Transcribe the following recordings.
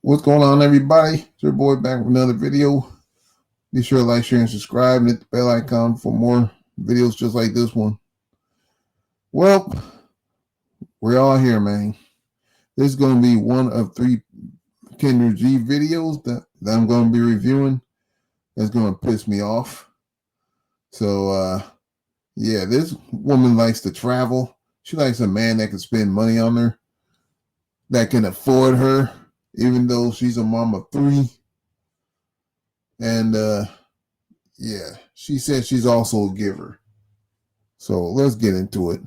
What's going on, everybody? It's your boy back with another video. Be sure to like, share, and subscribe, and hit the bell icon for more videos just like this one. Well, we're all here, man. This is going to be one of 3 Kendra G videos that I'm going to be reviewing. That's going to piss me off. So, yeah, this woman likes to travel. She likes a man that can spend money on her, that can afford her, even though she's a mom of 3. And, yeah, she said she's also a giver. So let's get into it.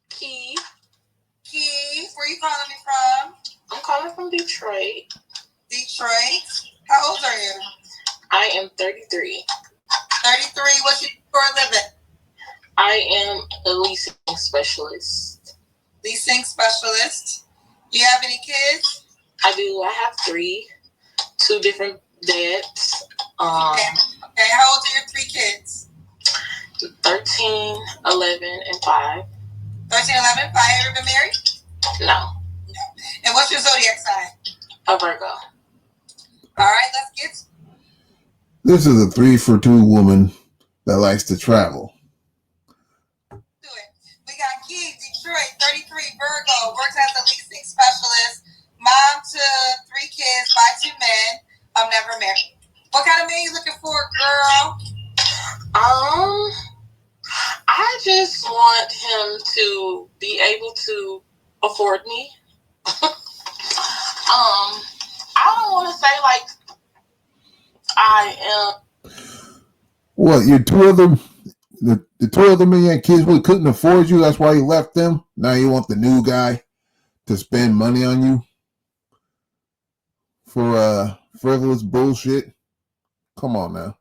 Keith, where you calling me from? I'm calling from Detroit. Detroit? How old are you? I am 33. 33, what you do for a living? I am a leasing specialist. Leasing specialist? Do you have any kids? I do. I have 3, 2 different dads. Okay, how old are your 3 kids? 13, 11, and 5. 13, 11, 5. Have you ever been married? No. And what's your zodiac sign? A Virgo. All right, let's get This is a 3 for 2 woman that likes to travel. to it. We got Keith, Detroit, 33, Virgo, works as a leasing specialist, mom to 3 kids by 2 men. I'm never married. What kind of man you looking for, girl? I just want him to be able to afford me. I don't want to say like I am. What, you 2 of them, the 2 of them and your kids really couldn't afford you, that's why you left them? Now you want the new guy to spend money on you for frivolous bullshit? Come on now.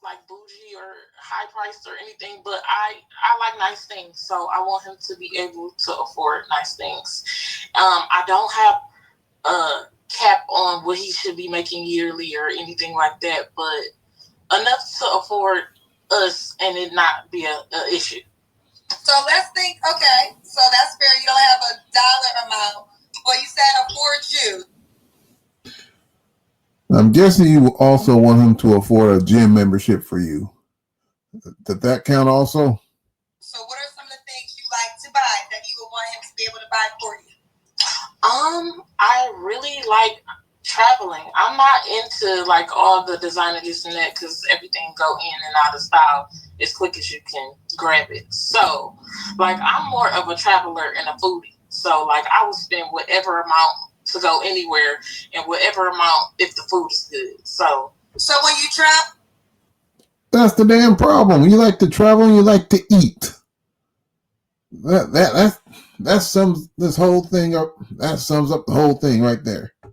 Like bougie or high priced or anything, but I like nice things, so I want him to be able to afford nice things. I don't have a cap on what he should be making yearly or anything like that, but enough to afford us and it not be a issue. So let's think, okay, so that's fair. You don't have a dollar amount, but you said afford you. I'm guessing you also want him to afford a gym membership for you. Did that count also? So what are some of the things you like to buy that you would want him to be able to buy for you? I really like traveling. I'm not into like all the designer this and that because everything go in and out of style as quick as you can grab it. So like I'm more of a traveler and a foodie. So like I would spend whatever amount to go anywhere and whatever amount if the food is good. So when you travel, that's the damn problem. You like to travel and you like to eat. That sums this whole thing up. That sums up the whole thing right there. Is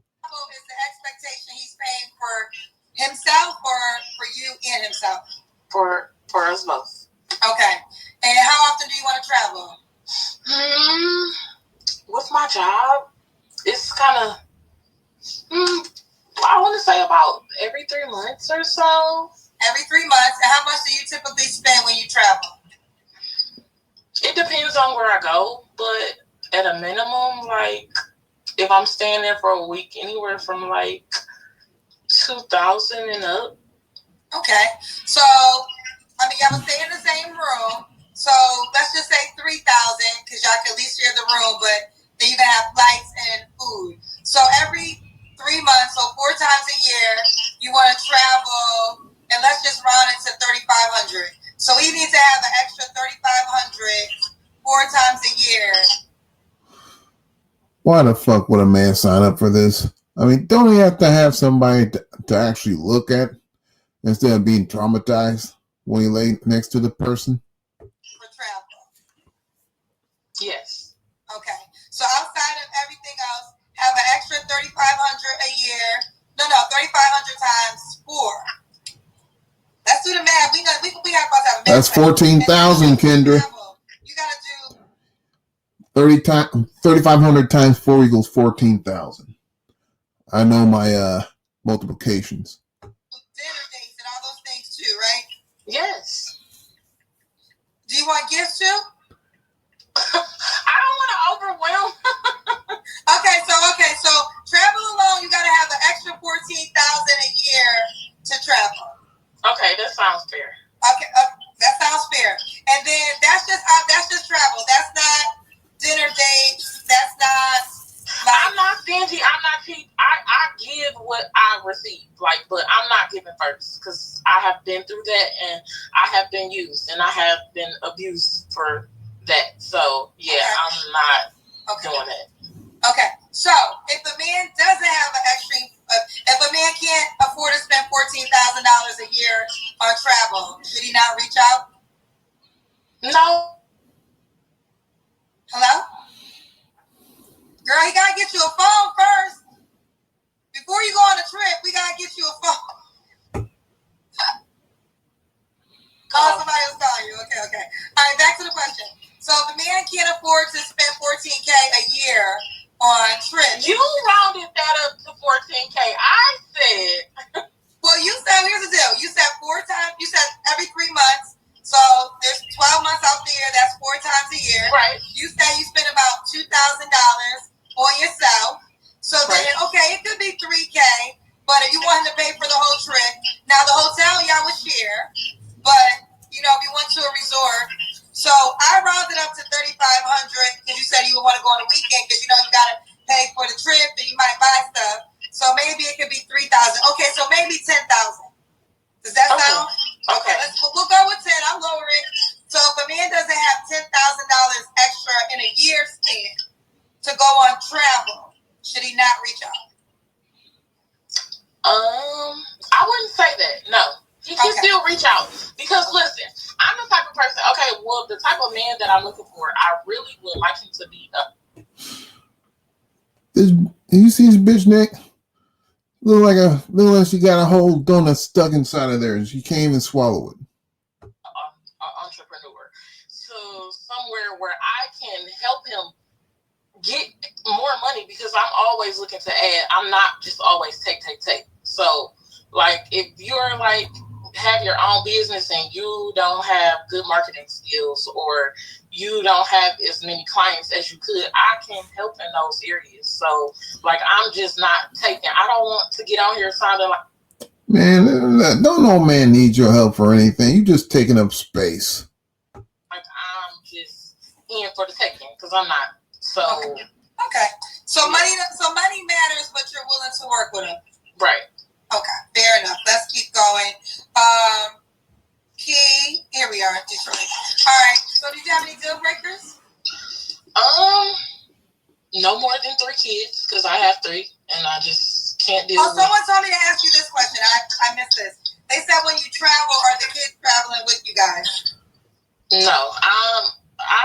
the expectation he's paying for himself or for you and himself? For us both. Okay. And how often do you want to travel? With my job, it's kind of, I want to say about every 3 months or so. Every 3 months. And how much do you typically spend when you travel? It depends on where I go, but at a minimum, like if I'm staying there for a week, anywhere from like 2,000 and up. Okay. So, I mean, y'all would stay in the same room. So let's just say 3,000 because y'all can at least share the room, but then you can have flights and food. So every 3 months, so 4 times a year, you want to travel, and let's just round it to 3,500. So he needs to have an extra 3,500 4 times a year. Why the fuck would a man sign up for this? I mean, don't he have to have somebody to actually look at instead of being traumatized when you lay next to the person? For travel. Yes. Okay. So outside of everything else, have an extra 3,500 a year. No, 3,500 times 4. Let's do the math. We have about to have a math. That's 14,000, Kendra. You gotta do 3,500 times 4 equals 14,000. I know my multiplications. Dinner dates and all those things too, right? Yes. Do you want gifts too? I don't want to overwhelm parts because I have been through that and I have been used and I have been abused for that. So yeah, I'm not doing that. Okay, so if a man doesn't have an extreme, if a man can't afford to spend $14,000 a year on travel, should he not reach out? No. Hello? Girl, he gotta get you a phone first. Before you go on a trip, we gotta get you a phone. Call somebody else calling you. Okay. All right, back to the question. So if a man can't afford to spend $14K a year on trips. You rounded that up to $14K. I said. Well, you said, here's the deal. You said 4 times, you said every 3 months. So there's 12 months out there. That's 4 times a year. Right. You said you spend about $2,000 on yourself. So then, okay, it could be $3K. But if you wanted to pay for the whole trip, now the hotel y'all would share. But, you know, if you went to a resort. So I rounded up to $3,500 because you said you would want to go on a weekend because, you know, you got to pay for the trip and you might buy stuff. So maybe it could be $3,000. Okay, so maybe $10,000. Does that sound? Okay. We'll go with 10. I'll lower it. So if a man doesn't have $10,000 extra in a year span to go on travel, should he not reach out? I wouldn't say that. No. He can still reach out because listen, I'm the type of person. Okay, well, the type of man that I'm looking for, I really would like him to be You see his bitch neck? Look like she got a whole donut stuck inside of there, and she can't even swallow it. An entrepreneur, so somewhere where I can help him get more money because I'm always looking to add. I'm not just always take. So, like, if you're like have your own business and you don't have good marketing skills or you don't have as many clients as you could, I can help in those areas. So, like, I'm just not taking. I don't want to get on here sounding like. Man, don't no man need your help for anything. You just taking up space. Like, I'm just in for the taking because I'm not. So. Okay. So money matters, but you're willing to work with him. Right. Okay, fair enough. Let's keep going. Key, here we are in Detroit. All right. So, did you have any deal breakers? No more than 3 kids because I have 3, and I just can't deal. Someone told me to ask you this question. I missed this. They said when you travel, are the kids traveling with you guys? No, I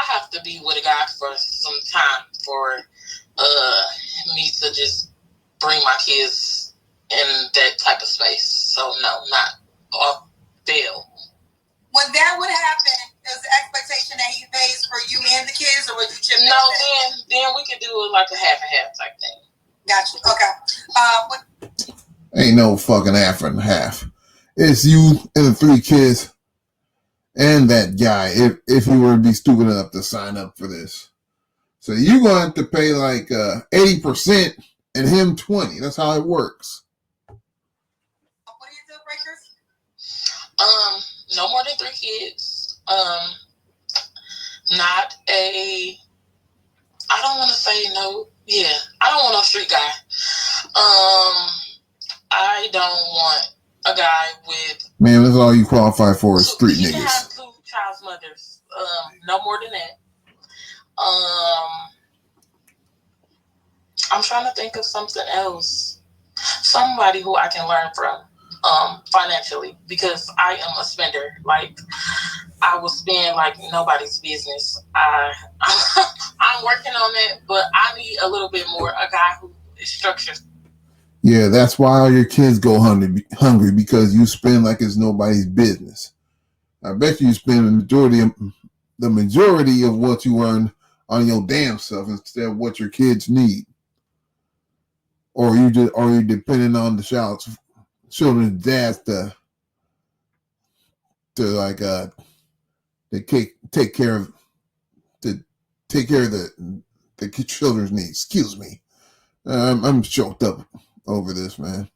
have to be with a guy for some time for me to just bring my kids in that type of space. So no, not off bail. When that would happen, is the expectation that he pays for you and the kids, or would you chip in? No, then we could do it like a half and half type thing. Gotcha. Okay. Ain't no fucking half and half. It's you and the 3 kids and that guy if you were to be stupid enough to sign up for this. So you're going to have to pay like 80% and him 20%. That's how it works. What are your deal breakers? No more than 3 kids. I don't want to say no. Yeah, I don't want no street guy. I don't want a guy with. Man, that's all you qualify for is street niggas. You can have 2 child's mothers. No more than that. I'm trying to think of something else. Somebody who I can learn from financially because I am a spender. Like, I will spend like nobody's business. I'm working on that, but I need a little bit more. A guy who is structured. Yeah, that's why all your kids go hungry because you spend like it's nobody's business. I bet you spend the majority of what you earn on your damn self instead of what your kids need. Or you depending on the children's dads to like take care of the children's needs. Excuse me, I'm choked up over this, man.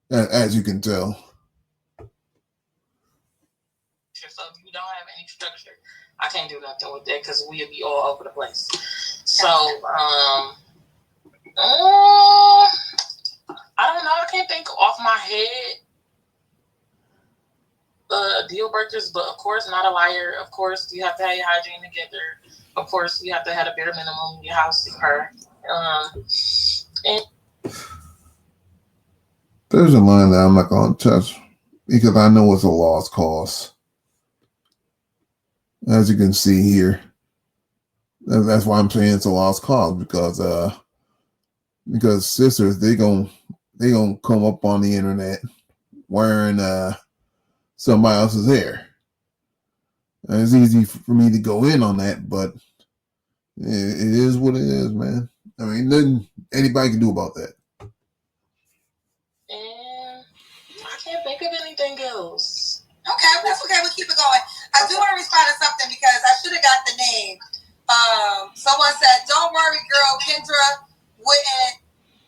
As you can tell. So if you don't have any structure, I can't do nothing with that because we'll be all over the place. So I don't know. I can't think off my head deal breakers, but of course, not a liar. Of course, you have to have your hygiene together. Of course, you have to have a bare minimum in your house to her. And There's a line that I'm not going to touch because I know it's a lost cause. As you can see here, that's why I'm saying it's a lost cause because sisters they gonna come up on the internet wearing somebody else's hair. And it's easy for me to go in on that, but it is what it is, man. I mean, nothing anybody can do about that. I can't think of anything else. Okay, that's okay. We'll keep it going. I do want to respond to something because I should have got the name. Someone said, "Don't worry, girl. Kendra wouldn't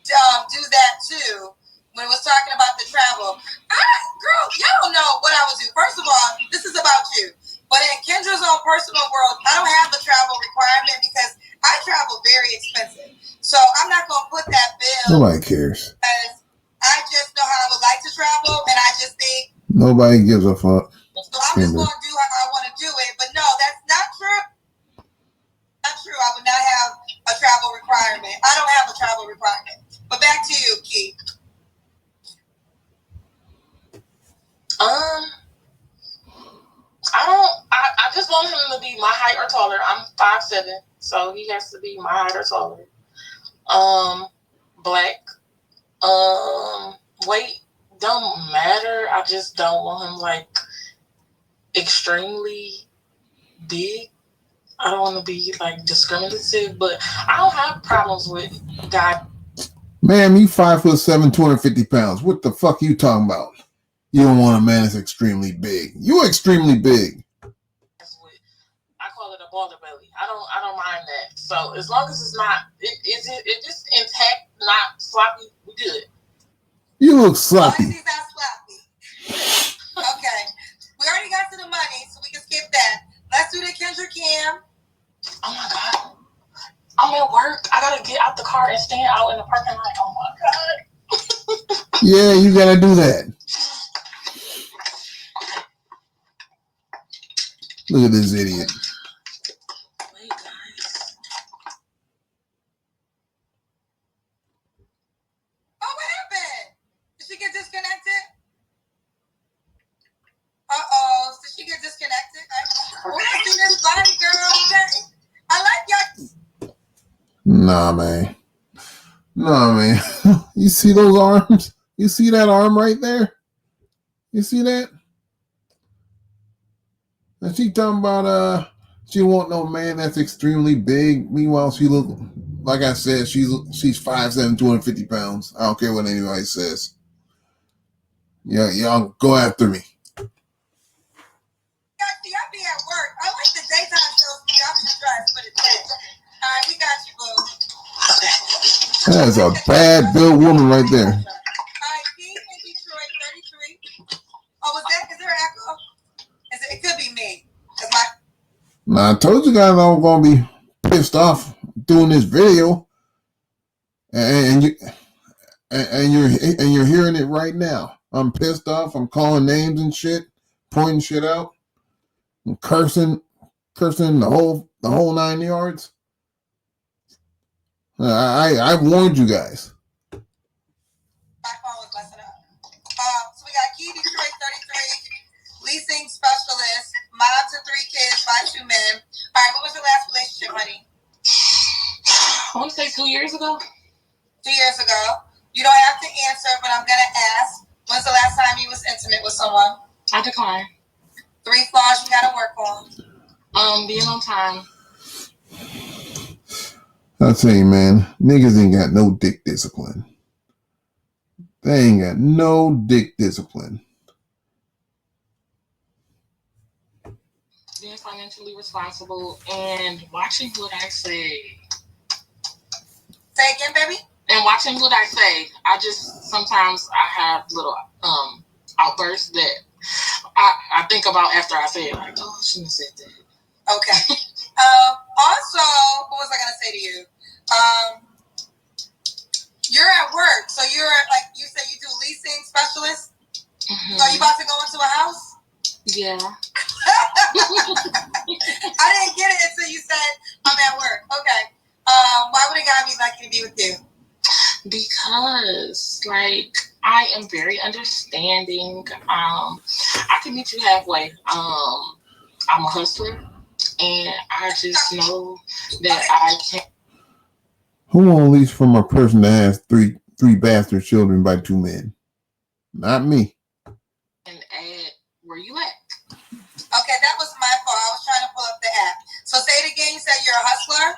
do that too." When it was talking about the travel, girl, y'all don't know what I would do. First of all, this is about you. But in Kendra's own personal world, I don't have a travel requirement because I travel very expensive. So I'm not going to put that bill. Nobody cares. Because I just know how I would like to travel, and I just think nobody gives a fuck. So I'm just going to do how I want to do it. But no, that's not true. Not true. I would not have a travel requirement. I don't have a travel requirement. But back to you, Keith. I just want him to be my height or taller. I'm 5'7", so he has to be my height or taller. Black. Weight don't matter. I just don't want him like extremely big. I don't want to be like discriminative, but I don't have problems with God. Man, you 5'7", 250 pounds. What the fuck are you talking about? You don't want a man that's extremely big. You're extremely big. I call it a baller belly. I don't mind that. So as long as it's not, it's just intact, not sloppy, we good. You look sloppy. He's not sloppy. Okay, we already got to the money, so we can skip that. Let's do the Kendra Cam. Oh my God, I'm at work. I gotta get out the car and stand out in the parking lot. Oh my God. Yeah, you gotta do that. Look at this idiot. Wait, guys. Oh, what happened? Did she get disconnected? Uh-oh. Did she get disconnected? We're not doing this body, girl. Okay? I like y'all. Nah, man. Nah, man. You see those arms? You see that arm right there? You see that? And she talking about she won't no man that's extremely big. Meanwhile, she look like I said, she's 5'7", 250 pounds. I don't care what anybody says. Yeah, y'all go after me. Y'all be at work. I like the daytime shows. Y'all be trying to put it down. All right, we got you, boo. That is a bad built woman right there. All right, Keith in Detroit, 33. Oh, is there an echo? It could be me. Now I told you guys I was gonna be pissed off doing this video, and you're hearing it right now. I'm pissed off. I'm calling names and shit, pointing shit out, and cursing the whole 9 yards. I warned you guys. My phone was messing up. So we got Key Detroit, 33, leasing specialist, mom to 3 kids by 2 men. All right, what was your last relationship, honey? I want to say 2 years ago. 2 years ago. You don't have to answer, but I'm gonna ask. When's the last time you was intimate with someone? I decline. 3 flaws you gotta work on. Being on time. I tell you, man, niggas ain't got no dick discipline. They ain't got no dick discipline. Being financially responsible and watching what I say. Say again, baby. And watching what I say. Sometimes I have little outbursts that I think about after I say it. Like, oh, I shouldn't have said that. Okay. Also, what was I gonna say to you? You're at work, so you're like you said you do leasing specialist. Mm-hmm. So are you about to go into a house? Yeah. I didn't get it until you said I'm at work. Okay. Why would a guy be lucky to be with you? Because, like, I am very understanding. I can meet you halfway. I'm a hustler, and I just know that I can. Who won't lease from a person that has three bastard children by 2 men? Not me. And add where you at. Okay, that was my fault. I was trying to pull up the app. So say it again. You said you're a hustler?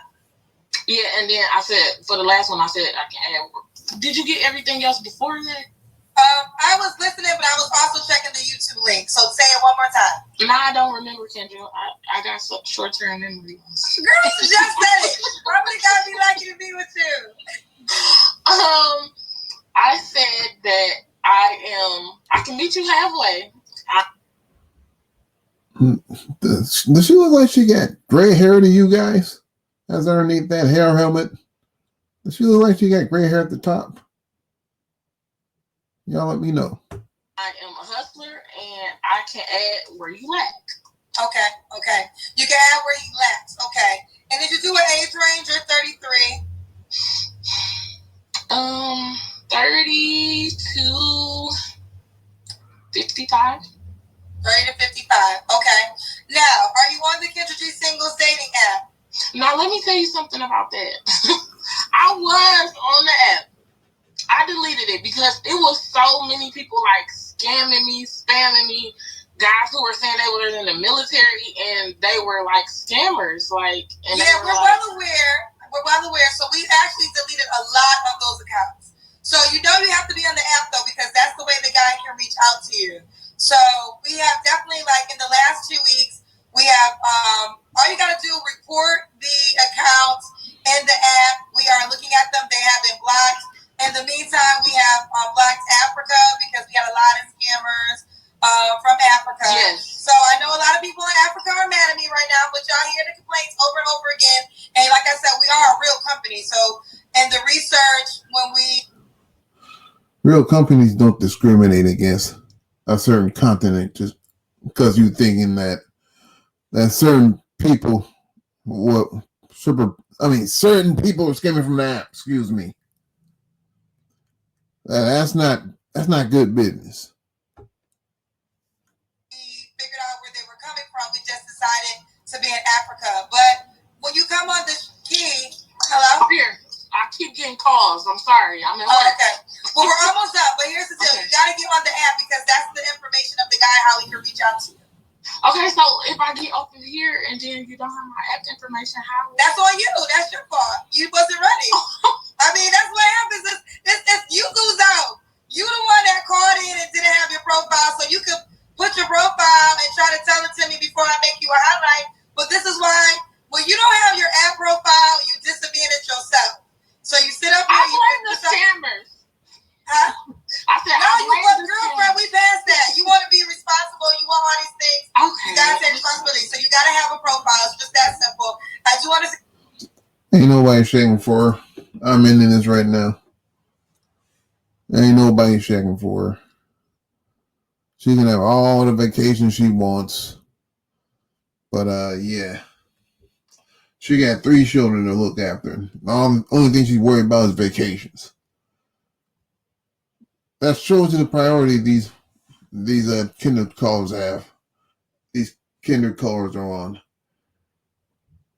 Yeah, and then I said, for the last one, I said I can add. Did you get everything else before that? I was listening, but I was also checking the YouTube link. So say it one more time. Nah, I don't remember, Kendra. I got short-term memory. Girl, you just said it. Why would a guy be lucky to be with you? I said that I can meet you halfway. Does she look like she got gray hair to you guys? That's underneath that hair helmet. Does she look like she got gray hair at the top? Y'all let me know. I am a hustler, and I can add where you at. Okay. You can add where you lack. Okay. And did you do an age range? You're 33. 30 to 55. 30 to 55. Okay. Now, are you on the Kendra G Singles dating app? Now, let me tell you something about that. I was on the app. I deleted it because it was so many people like scamming me, spamming me. Guys who were saying they were in the military and they were like scammers. Like, and yeah, we're well aware. We're well aware. So we actually deleted a lot of those accounts. So you know you have to be on the app though, because that's the way the guy can reach out to you. So we have definitely, like, in the last 2 weeks, we have all you gotta do, report the accounts in the app. We are looking at them. They have been blocked. In the meantime, we have blocked Africa because we had a lot of scammers from Africa. Yes. So I know a lot of people in Africa are mad at me right now, but y'all hear the complaints over and over again. And like I said, we are a real company. So in the research, when we... Real companies don't discriminate against a certain continent just because you're thinking that certain people, certain people are skimming from the app. Excuse me. That's not good business. We figured out where they were coming from. We just decided to be in Africa. But when you come on this key, hello? Here, I keep getting calls. I'm sorry. I'm at work. Okay. Well, we're almost up. But here's the deal. Okay. You got to get on the app because that's the information of the guy, how he can reach out to you. Okay, so if I get over here and then you don't have my app information, how? That's on you. That's your fault. You wasn't ready. I mean, that's what happens. It's you lose out. You the one that called in and didn't have your profile, so you could put your profile and try to tell it to me before I make you a highlight. But this is why, when you don't have your app profile, you disadvantage yourself. So you sit up here. I blame the scammers. Huh? I said, no, you want girlfriend. We passed that. You want to be responsible. You want all these things. Okay. You gotta take responsibility. So you gotta have a profile. It's just that simple. I do want to. Ain't nobody shaking for her. I'm ending this right now. Ain't nobody shaking for her. She can have all the vacations she wants. But yeah. She got 3 children to look after. The only thing she's worried about is vacations. That shows you the priority these kinder callers have. These kinder callers are on.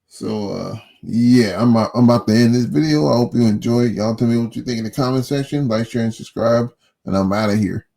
So yeah, I'm about to end this video. I hope you enjoyed. Y'all tell me what you think in the comment section. Like, share, and subscribe. And I'm out of here.